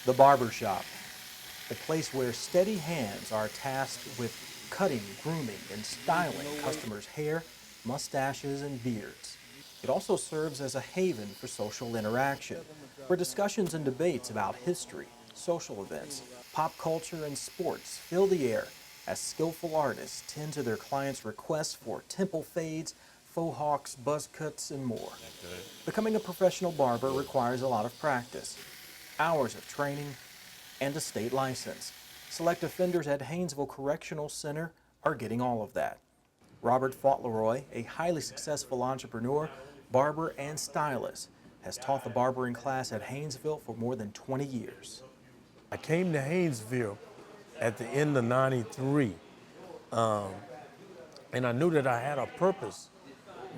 The barber shop, a place where steady hands are tasked with cutting, grooming, and styling customers' hair, mustaches, and beards. It also serves as a haven for social interaction, where discussions and debates about history, social events, pop culture, and sports fill the air as skillful artists tend to their clients' requests for temple fades, faux hawks, buzz cuts, and more. Becoming a professional barber requires a lot of practice, hours of training, and a state license. Select offenders at Haynesville Correctional Center are getting all of that. Robert Fauntleroy, a highly successful entrepreneur, barber, and stylist, has taught the barbering class at Haynesville for more than 20 years. I came to Haynesville at the end of '93, and I knew that I had a purpose,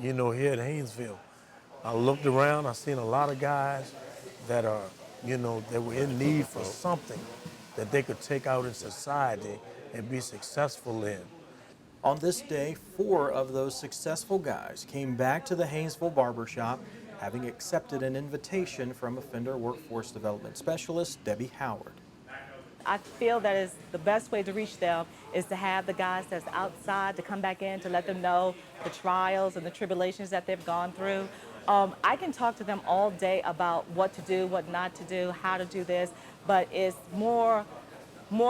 here at Haynesville. I looked around, I seen a lot of guys that are, that were in need for something that they could take out in society and be successful in. On this day, 4 of those successful guys came back to the Haynesville barbershop, having accepted an invitation from offender workforce development specialist Debbie Howard. I feel that is the best way to reach them is to have the guys that's outside to come back in to let them know the trials and the tribulations that they've gone through. I can talk to them all day about what to do, what not to do, how to do this, but it's more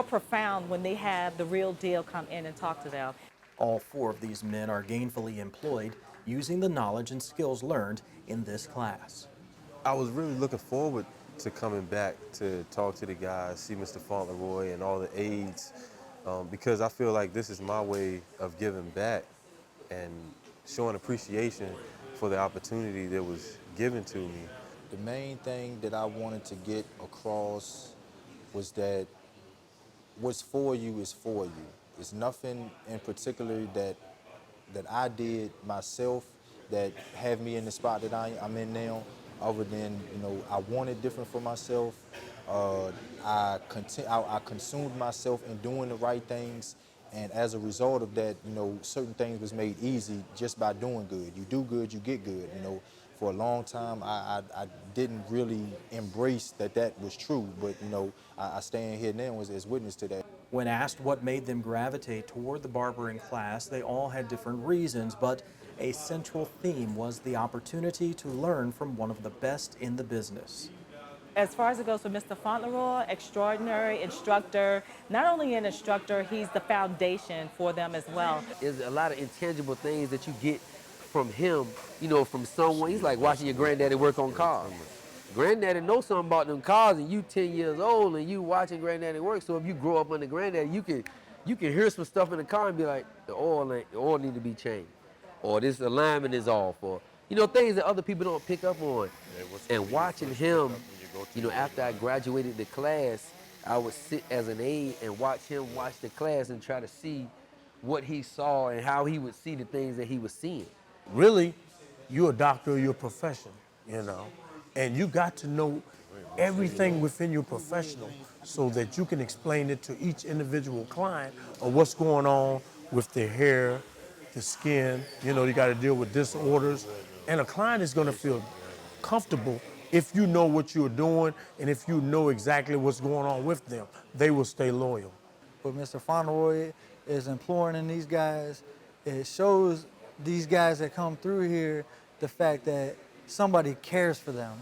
profound when they have the real deal come in and talk to them. All 4 of these men are gainfully employed using the knowledge and skills learned in this class. I was really looking forward to coming back to talk to the guys, see Mr. Fauntleroy and all the aides, because I feel like this is my way of giving back and showing appreciation for the opportunity that was given to me. The main thing that I wanted to get across was that what's for you is for you. It's nothing in particular that I did myself that have me in the spot that I'm in now, other than, I wanted different for myself. I consumed myself in doing the right things, and as a result of that, certain things was made easy just by doing good. You do good, you get good. For a long time, I didn't really embrace that was true, but I stand here now as witness to that. When asked what made them gravitate toward the barbering class, they all had different reasons, but a central theme was the opportunity to learn from one of the best in the business. As far as it goes with Mr. Fauntleroy, extraordinary instructor. Not only an instructor, he's the foundation for them as well. There's a lot of intangible things that you get from him, from someone. He's like watching your granddaddy work on cars. Granddaddy knows something about them cars, and you 10 years old, and you watching granddaddy work. So if you grow up under granddaddy, you can hear some stuff in the car and be like, the oil need to be changed, or this alignment is off, or things that other people don't pick up on. And watching him, after I graduated the class, I would sit as an aide and watch him watch the class and try to see what he saw and how he would see the things that he was seeing. Really, you're a doctor of your profession, and you got to know everything within your professional so that you can explain it to each individual client of what's going on with their hair, the skin. You got to deal with disorders, and a client is going to feel comfortable if you know what you're doing and if you know exactly what's going on with them. They will stay loyal. What Mr. Fauntleroy is imploring in these guys, it shows these guys that come through here the fact that somebody cares for them.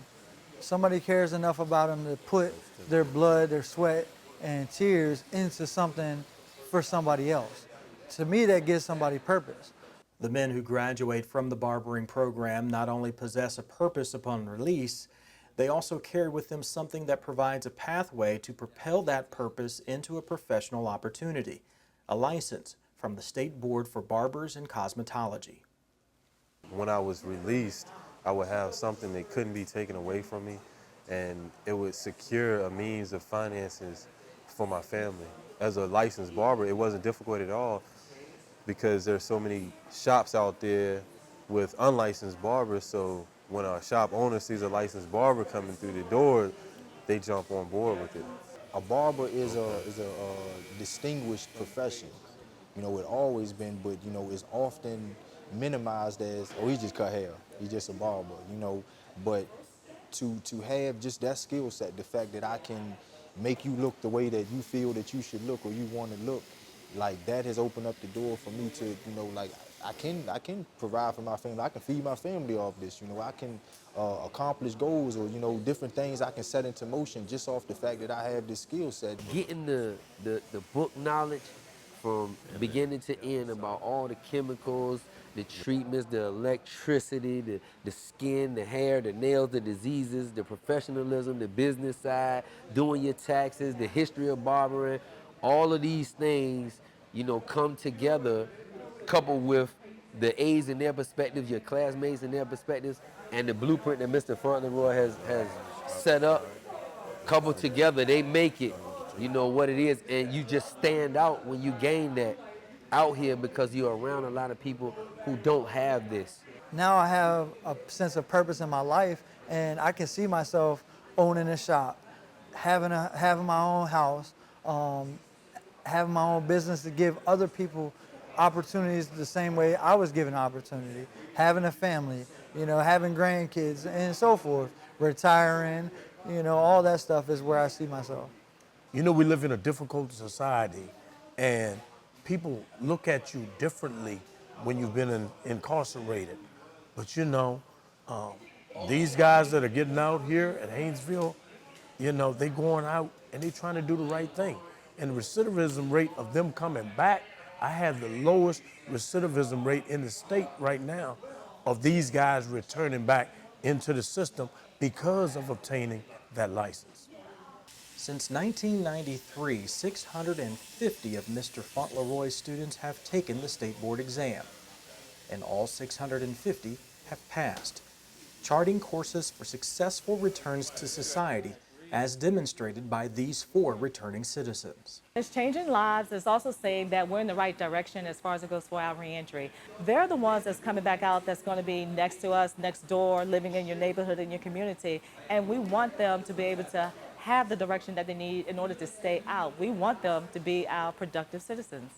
Somebody cares enough about them to put their blood, their sweat, and tears into something for somebody else. To me, that gives somebody purpose. The men who graduate from the barbering program not only possess a purpose upon release, they also carry with them something that provides a pathway to propel that purpose into a professional opportunity, a license from the State Board for Barbers and Cosmetology. When I was released, I would have something that couldn't be taken away from me, and it would secure a means of finances for my family. As a licensed barber, it wasn't difficult at all because there's so many shops out there with unlicensed barbers, so when a shop owner sees a licensed barber coming through the door, they jump on board with it. A barber is a distinguished profession. It always been, but it's often minimized as, oh, he just cut hair, he's just a barber, But to have just that skill set, the fact that I can make you look the way that you feel that you should look or you want to look, like that has opened up the door for me to, like I can provide for my family. I can feed my family off this. I can accomplish goals or different things I can set into motion just off the fact that I have this skill set. Getting the book knowledge from beginning to end about all the chemicals, the treatments, the electricity, the skin, the hair, the nails, the diseases, the professionalism, the business side, doing your taxes, the history of barbering, all of these things, come together, coupled with the A's in their perspectives, your classmates in their perspectives, and the blueprint that Mr. Fauntleroy has set up, coupled together, they make it, what it is, and you just stand out when you gain that out here because you're around a lot of people who don't have this. Now I have a sense of purpose in my life, and I can see myself owning a shop, having my own house, having my own business to give other people opportunities the same way I was given opportunity, having a family, having grandkids and so forth, retiring, all that stuff is where I see myself. We live in a difficult society, and people look at you differently when you've been incarcerated. But these guys that are getting out here at Haynesville, they going out and they trying to do the right thing. And the recidivism rate of them coming back, I have the lowest recidivism rate in the state right now of these guys returning back into the system because of obtaining that license. Since 1993, 650 of Mr. Fauntleroy's students have taken the state board exam, and all 650 have passed, charting courses for successful returns to society as demonstrated by these 4 returning citizens. It's changing lives. It's also saying that we're in the right direction as far as it goes for our reentry. They're the ones that's coming back out that's going to be next to us, next door, living in your neighborhood, in your community. And we want them to be able to have the direction that they need in order to stay out. We want them to be our productive citizens.